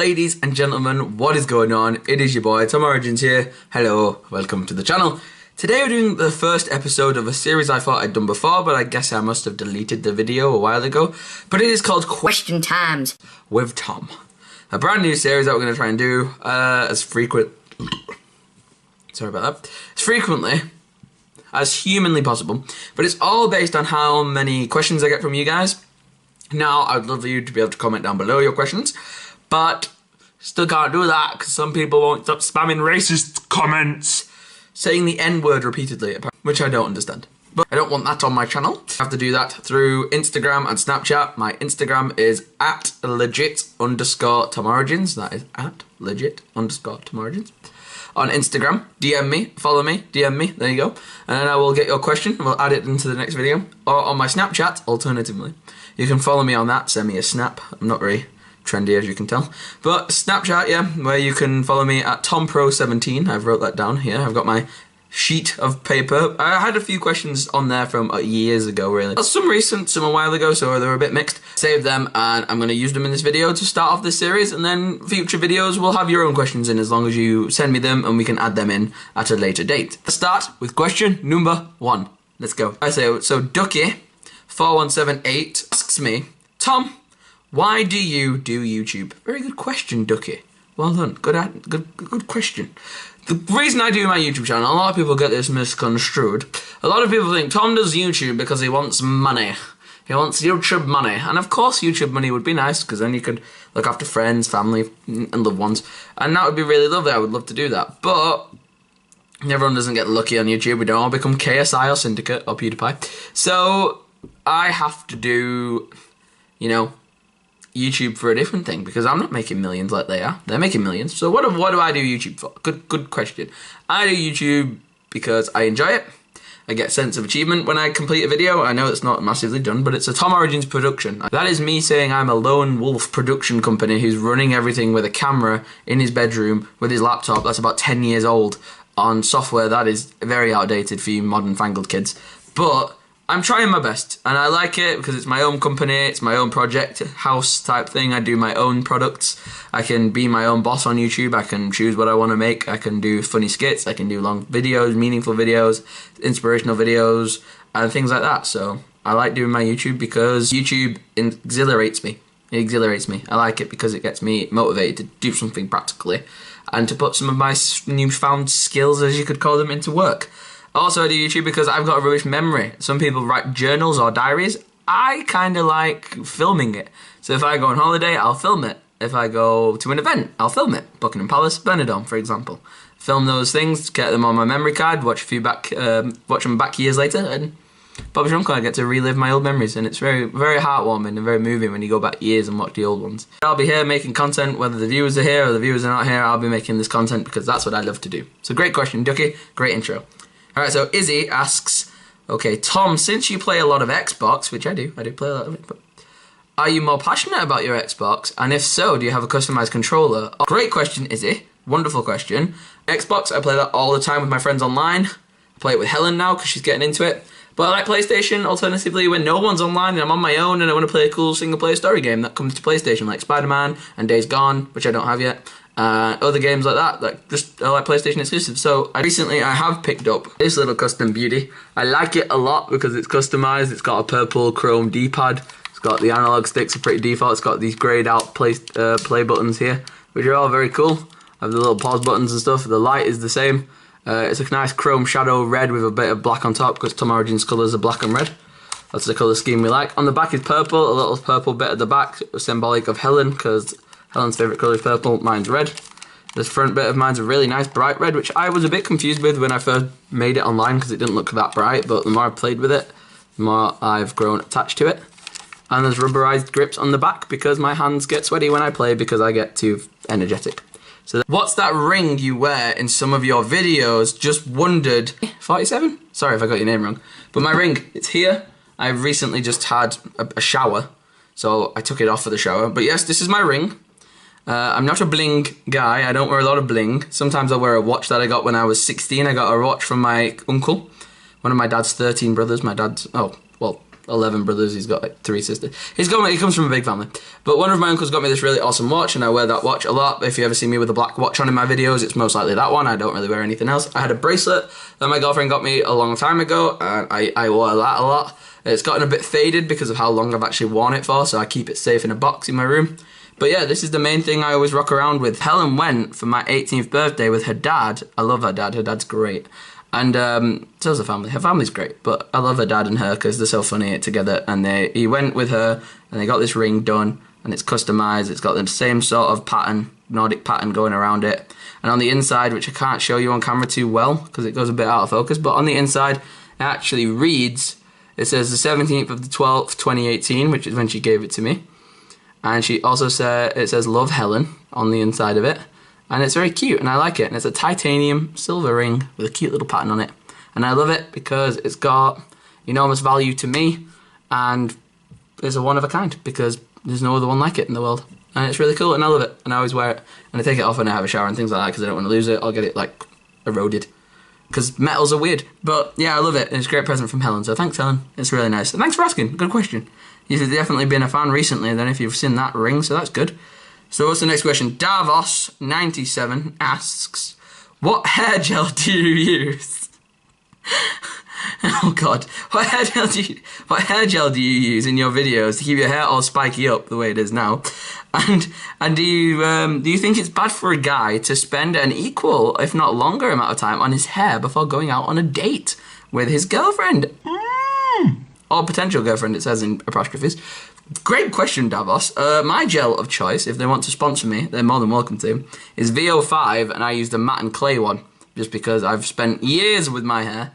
Ladies and gentlemen, what is going on? It is your boy Tom Origins here. Hello, welcome to the channel. Today we're doing the first episode of a series I thought I'd done before, but I guess I must have deleted the video a while ago. But it is called Question Times with Tom. A brand new series that we're going to try and do as frequently as humanly possible. But it's all based on how many questions I get from you guys. Now, I'd love for you to be able to comment down below your questions, but still can't do that because some people won't stop spamming racist comments, saying the N-word repeatedly, which I don't understand. But I don't want that on my channel. I have to do that through Instagram and Snapchat. My Instagram is @legit_TomOrigins. That is @legit_TomOrigins. On Instagram, DM me, follow me, DM me, there you go. And then I will get your question, and we'll add it into the next video. Or on my Snapchat, alternatively. You can follow me on that, send me a snap. I'm not very trendy, as you can tell. But Snapchat, yeah, where you can follow me at TomPro17. I've wrote that down here. I've got my sheet of paper. I had a few questions on there from years ago, really. Some recent, some a while ago, so they're a bit mixed. Saved them, and I'm going to use them in this video to start off this series, and then future videos will have your own questions in as long as you send me them, and we can add them in at a later date. Let's start with question number 1. Let's go. So Ducky4178 asks me, Tom, why do you do YouTube? Very good question, Ducky. Well done. Good question. The reason I do my YouTube channel, a lot of people get this misconstrued. A lot of people think Tom does YouTube because he wants money. He wants YouTube money. And of course YouTube money would be nice because then you could look after friends, family, and loved ones. And that would be really lovely. I would love to do that. But everyone doesn't get lucky on YouTube. We don't all become KSI or Syndicate or PewDiePie. So I have to do, you know, YouTube for a different thing because I'm not making millions like they are. They're making millions. So what do I do YouTube for? Good question. I do YouTube because I enjoy it. I get a sense of achievement when I complete a video. I know it's not massively done, but it's a Tom Origins production. That is me saying I'm a lone wolf production company who's running everything with a camera in his bedroom with his laptop that's about 10 years old on software that is very outdated for you modern fangled kids. But I'm trying my best, and I like it because it's my own company, it's my own project, house type thing. I do my own products. I can be my own boss on YouTube. I can choose what I want to make. I can do funny skits. I can do long videos, meaningful videos, inspirational videos, and things like that. So I like doing my YouTube because YouTube exhilarates me. It exhilarates me. I like it because it gets me motivated to do something practically and to put some of my newfound skills, as you could call them, into work. Also, I do YouTube because I've got a rubbish memory. Some people write journals or diaries. I kind of like filming it. So if I go on holiday, I'll film it. If I go to an event, I'll film it. Buckingham Palace, Benidorm, for example. Film those things, get them on my memory card, watch them back years later, and Bob's Drunk, I get to relive my old memories. And it's very, very heartwarming and very moving when you go back years and watch the old ones. I'll be here making content, whether the viewers are here or the viewers are not here. I'll be making this content because that's what I love to do. So great question, Ducky. Great intro. Alright, so Izzy asks, okay, Tom, since you play a lot of Xbox, which I do play a lot of it, but are you more passionate about your Xbox? And if so, do you have a customized controller? Oh, great question, Izzy. Wonderful question. Xbox, I play that all the time with my friends online. I play it with Helen now because she's getting into it. But I like PlayStation, alternatively, when no one's online and I'm on my own and I want to play a cool single-player story game that comes to PlayStation, like Spider-Man and Days Gone, which I don't have yet. Other games like that, like just like PlayStation exclusive. So recently I have picked up this little custom beauty. I like it a lot because it's customized. It's got a purple chrome D-pad. It's got the analog sticks are pretty default. It's got these grayed out play buttons here, which are all very cool. I have the little pause buttons and stuff. The light is the same. It's a nice chrome shadow red with a bit of black on top because Tom Origins colours are black and red. That's the colour scheme we like. On the back is purple, a little purple bit at the back, symbolic of Helen because Helen's favourite colour is purple, mine's red. This front bit of mine's a really nice bright red, which I was a bit confused with when I first made it online because it didn't look that bright, but the more I've played with it, the more I've grown attached to it. And there's rubberized grips on the back because my hands get sweaty when I play because I get too energetic. So what's that ring you wear in some of your videos? Just wondered. 47? Sorry if I got your name wrong. But my ring, it's here. I've recently just had a shower, so I took it off for the shower. But yes, this is my ring. I'm not a bling guy. I don't wear a lot of bling. Sometimes I'll wear a watch that I got when I was 16. I got a watch from my uncle, one of my dad's 13 brothers. My dad's, oh, well, 11 brothers. He's got like 3 sisters. He comes from a big family. But one of my uncles got me this really awesome watch, and I wear that watch a lot. If you ever see me with a black watch on in my videos, it's most likely that one. I don't really wear anything else. I had a bracelet that my girlfriend got me a long time ago, and I wore that a lot. It's gotten a bit faded because of how long I've actually worn it for, so I keep it safe in a box in my room. But yeah, this is the main thing I always rock around with. Helen went for my 18th birthday with her dad. I love her dad. Her dad's great. And so's the family. Her family's great, but I love her dad and her because they're so funny together. And he went with her, and they got this ring done, and it's customized. It's got the same sort of pattern, Nordic pattern going around it. And on the inside, which I can't show you on camera too well because it goes a bit out of focus, but on the inside, it actually reads, it says the 17th of the 12th, 2018, which is when she gave it to me. And she also said, it says Love Helen on the inside of it. And it's very cute, and I like it. And it's a titanium silver ring with a cute little pattern on it. And I love it because it's got enormous value to me, and it's a one of a kind because there's no other one like it in the world. And it's really cool, and I love it. And I always wear it. And I take it off when I have a shower and things like that because I don't want to lose it. I'll get it, like, eroded. Because metals are weird. But, yeah, I love it. And it's a great present from Helen. So thanks, Helen. It's really nice. And thanks for asking. Good question. You've definitely been a fan recently then if you've seen that ring, so that's good. So what's the next question? Davos97 asks, what hair gel do you use? Oh God, what hair gel do you use in your videos to keep your hair all spiky up the way it is now? And do you think it's bad for a guy to spend an equal, if not longer, amount of time on his hair before going out on a date with his girlfriend? Or potential girlfriend, it says in apostrophes. Great question, Davos. My gel of choice, if they want to sponsor me, they're more than welcome to, is VO5, and I use the matte and clay one, just because I've spent years with my hair,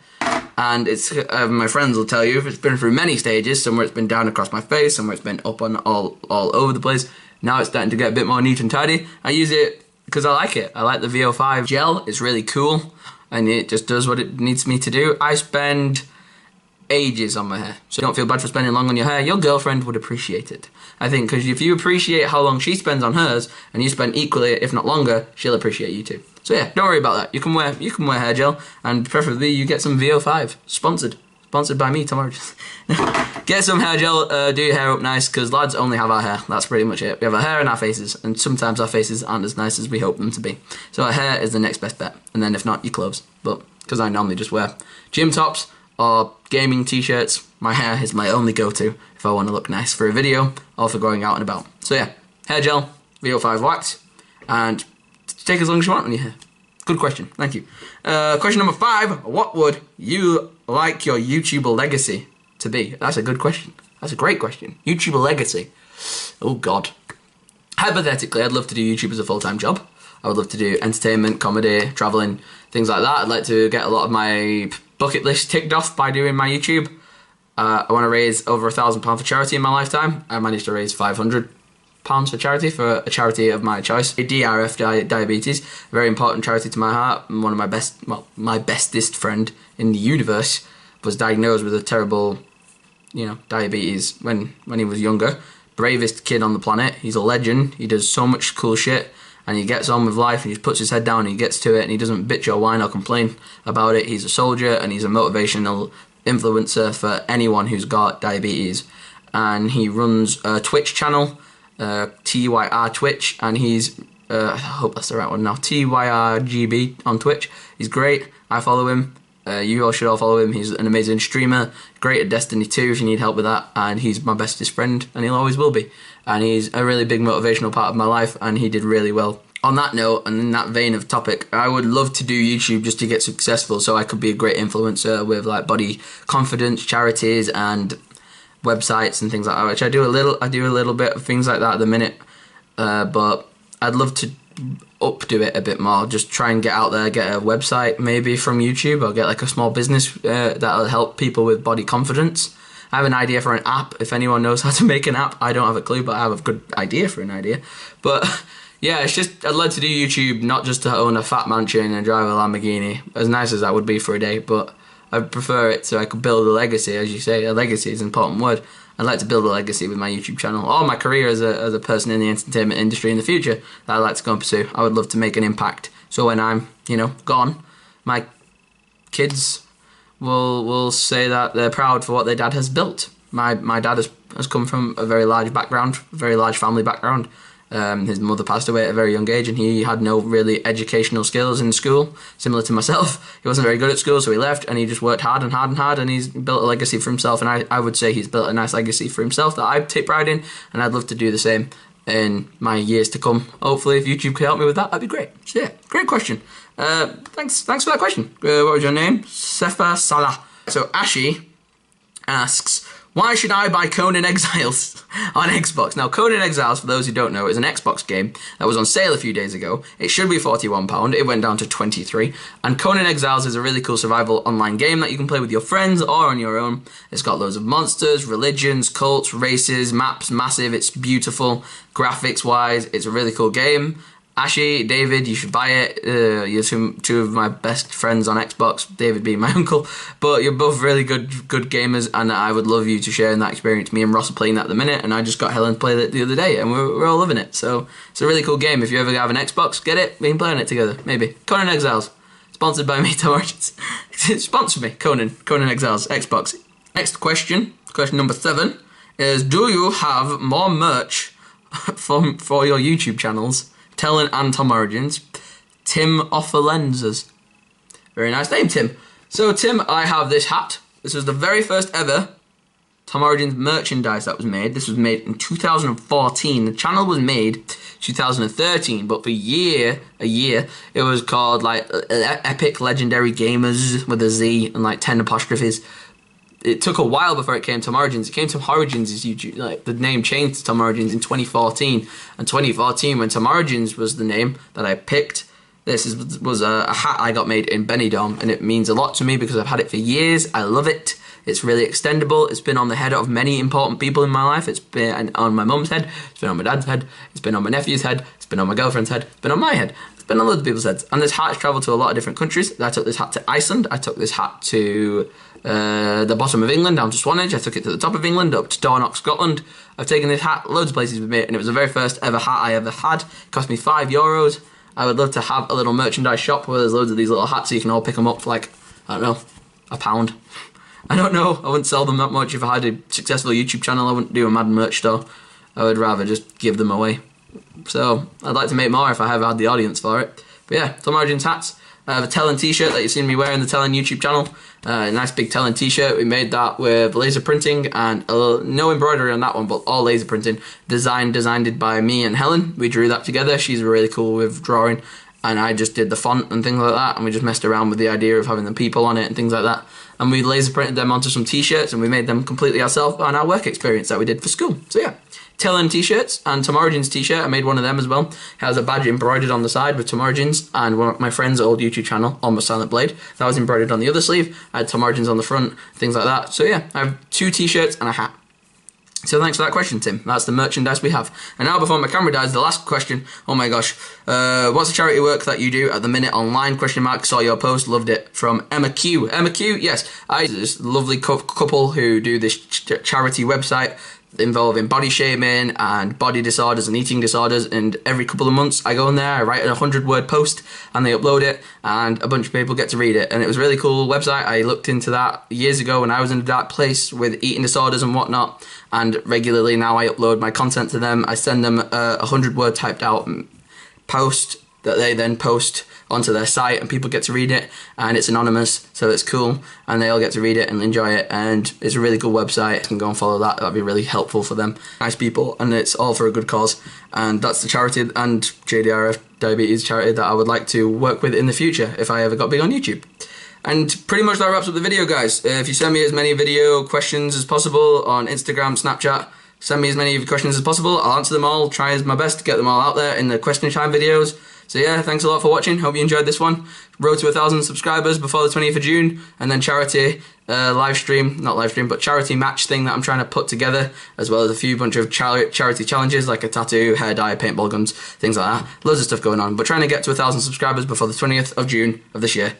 and it's, my friends will tell you, it's been through many stages. Somewhere it's been down across my face, somewhere it's been up on all over the place. Now it's starting to get a bit more neat and tidy. I use it because I like it. I like the VO5 gel. It's really cool, and it just does what it needs me to do. I spend ages on my hair, so don't feel bad for spending long on your hair. Your girlfriend would appreciate it, I think, because if you appreciate how long she spends on hers and you spend equally, if not longer, she'll appreciate you too. So yeah, don't worry about that. You can wear hair gel, and preferably you get some VO5 sponsored by me tomorrow. Get some hair gel, do your hair up nice, because lads only have our hair. That's pretty much it. We have our hair and our faces, and sometimes our faces aren't as nice as we hope them to be. So our hair is the next best bet, and then if not, your clothes. But because I normally just wear gym tops or gaming t-shirts, my hair is my only go-to if I want to look nice for a video or for going out and about. So yeah, hair gel, VO5 wax, and take as long as you want on your hair. Good question, thank you. Question number 5, what would you like your YouTuber legacy to be? That's a good question. That's a great question. YouTuber legacy. Oh God. Hypothetically, I'd love to do YouTube as a full-time job. I would love to do entertainment, comedy, traveling, things like that. I'd like to get a lot of my bucket list ticked off by doing my YouTube. I want to raise over £1,000 for charity in my lifetime. I managed to raise £500 for charity, for a charity of my choice. DRF diabetes, a very important charity to my heart. One of my best, well, my bestest friend in the universe was diagnosed with a terrible, diabetes when he was younger. Bravest kid on the planet. He's a legend. He does so much cool shit, and he gets on with life, and he puts his head down and he gets to it, and he doesn't bitch or whine or complain about it. He's a soldier, and he's a motivational influencer for anyone who's got diabetes. And he runs a Twitch channel, TYR Twitch, and he's, I hope that's the right one now, TYRGB on Twitch. He's great. I follow him. You all should all follow him. He's an amazing streamer, great at Destiny 2 if you need help with that, and he's my bestest friend, and he'll always will be. And he's a really big motivational part of my life, and he did really well. On that note, and in that vein of topic, I would love to do YouTube just to get successful, so I could be a great influencer with like body confidence, charities, and websites and things like that, which I do a little bit of things like that at the minute, but I'd love to updo it a bit more, just try and get out there, get a website maybe from YouTube, or get like a small business that'll help people with body confidence. I have an idea for an app. If anyone knows how to make an app, I don't have a clue, but I have a good idea for an idea. But yeah, it's just, I'd like to do YouTube not just to own a fat mansion and drive a Lamborghini, as nice as that would be for a day, but I'd prefer it so I could build a legacy. As you say, a legacy is an important word. I'd like to build a legacy with my YouTube channel, or my career as a person in the entertainment industry in the future that I'd like to go and pursue. I would love to make an impact, so when I'm, gone, my kids will say that they're proud for what their dad has built. My dad has come from a very large background, very large family background. His mother passed away at a very young age, and he had no really educational skills in school, similar to myself. He wasn't very good at school, so he left, and he just worked hard and hard and hard, and he's built a legacy for himself, and I would say he's built a nice legacy for himself that I take pride in, and I'd love to do the same in my years to come. Hopefully, if YouTube could help me with that, that'd be great. So yeah, great question. Thanks for that question. What was your name? Sefa Salah. So Ashi asks, why should I buy Conan Exiles on Xbox? Now, Conan Exiles, for those who don't know, is an Xbox game that was on sale a few days ago. It should be £41. It went down to £23. And Conan Exiles is a really cool survival online game that you can play with your friends or on your own. It's got loads of monsters, religions, cults, races, maps, massive. It's beautiful. Graphics-wise, it's a really cool game. Ashi, David, you should buy it. You're two of my best friends on Xbox, David being my uncle, but you're both really good gamers, and I would love you to share in that experience. Me and Ross are playing that at the minute, and I just got Helen to play it the other day, and we're all loving it. So it's a really cool game. If you ever have an Xbox, get it. We can play on it together, maybe. Conan Exiles, sponsored by me, Tom Origins. Sponsor me, Conan Exiles, Xbox. Next question number 7, is do you have more merch for your YouTube channels? Telling and Tom Origins. Tim Offer Lenses. Very nice name, Tim. So, Tim, I have this hat. This was the very first ever Tom Origins merchandise that was made. This was made in 2014. The channel was made 2013, but for a year, it was called like Epic Legendary Gamers with a Z and like 10 apostrophes. It took a while before it came to Tom Origins. It came to Tom Origins as YouTube. Like the name changed to Tom Origins in 2014. And 2014, when Tom Origins was the name that I picked, was a hat I got made in Benidorm, and it means a lot to me because I've had it for years. I love it. It's really extendable. It's been on the head of many important people in my life. It's been on my mum's head. It's been on my dad's head. It's been on my nephew's head. It's been on my girlfriend's head. It's been on my head. It's been on loads of people's heads. And this hat has travelled to a lot of different countries. I took this hat to Iceland. I took this hat to the bottom of England, down to Swanage. I took it to the top of England, up to Dornoch, Scotland. I've taken this hat loads of places with me, and it was the very first ever hat I ever had. It cost me €5. I would love to have a little merchandise shop where there's loads of these little hats so you can all pick them up for like, I don't know, £1. I don't know, I wouldn't sell them that much. If I had a successful YouTube channel, I wouldn't do a mad merch store. I would rather just give them away. So, I'd like to make more if I ever had the audience for it. But yeah, Tom Origins hats. I have a Telling t-shirt that you've seen me wearing the Telling YouTube channel. A nice big Telling t-shirt. We made that with laser printing and no embroidery on that one, but all laser printing. Designed by me and Helen. We drew that together. She's really cool with drawing, and I just did the font and things like that, and we just messed around with the idea of having the people on it and things like that. And we laser printed them onto some t-shirts, and we made them completely ourselves on our work experience that we did for school. So yeah. Telling t-shirts and Tom Origins t-shirt, I made one of them as well. It has a badge embroidered on the side with Tom Origins and one of my friend's old YouTube channel, Almost Silent Blade. That was embroidered on the other sleeve. I had Tom Origins on the front, things like that. So yeah, I have 2 t-shirts and a hat. So thanks for that question, Tim. That's the merchandise we have. And now before my camera dies, the last question. Oh my gosh. What's the charity work that you do at the minute online? ? Saw your post, loved it. From Emma Q. Emma Q, yes. This lovely couple who do this charity website involving body shaming and body disorders and eating disorders, and every couple of months I go in there, I write a 100-word post and they upload it and a bunch of people get to read it, and it was a really cool website. I looked into that years ago when I was in a dark place with eating disorders and whatnot, and regularly now I upload my content to them. I send them a 100-word typed out post that they then post onto their site, and people get to read it, and it's anonymous, so it's cool, and they all get to read it and enjoy it, and it's a really cool website. You can go and follow that. That'd be really helpful for them. Nice people, and it's all for a good cause, and that's the charity and JDRF Diabetes charity that I would like to work with in the future if I ever got big on YouTube. And pretty much that wraps up the video, guys. If you send me as many video questions as possible on Instagram, Snapchat, send me as many questions as possible. I'll answer them all, try my best to get them all out there in the question time videos. So yeah, thanks a lot for watching. Hope you enjoyed this one. Road to 1,000 subscribers before the 20th of June, and then charity charity match thing that I'm trying to put together, as well as a bunch of charity challenges like a tattoo, hair dye, paintball guns, things like that. Loads of stuff going on, but trying to get to 1,000 subscribers before the 20th of June of this year.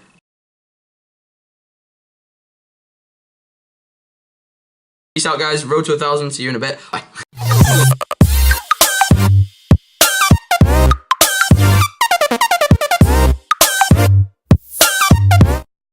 Peace out, guys. Road to 1,000. See you in a bit. Bye.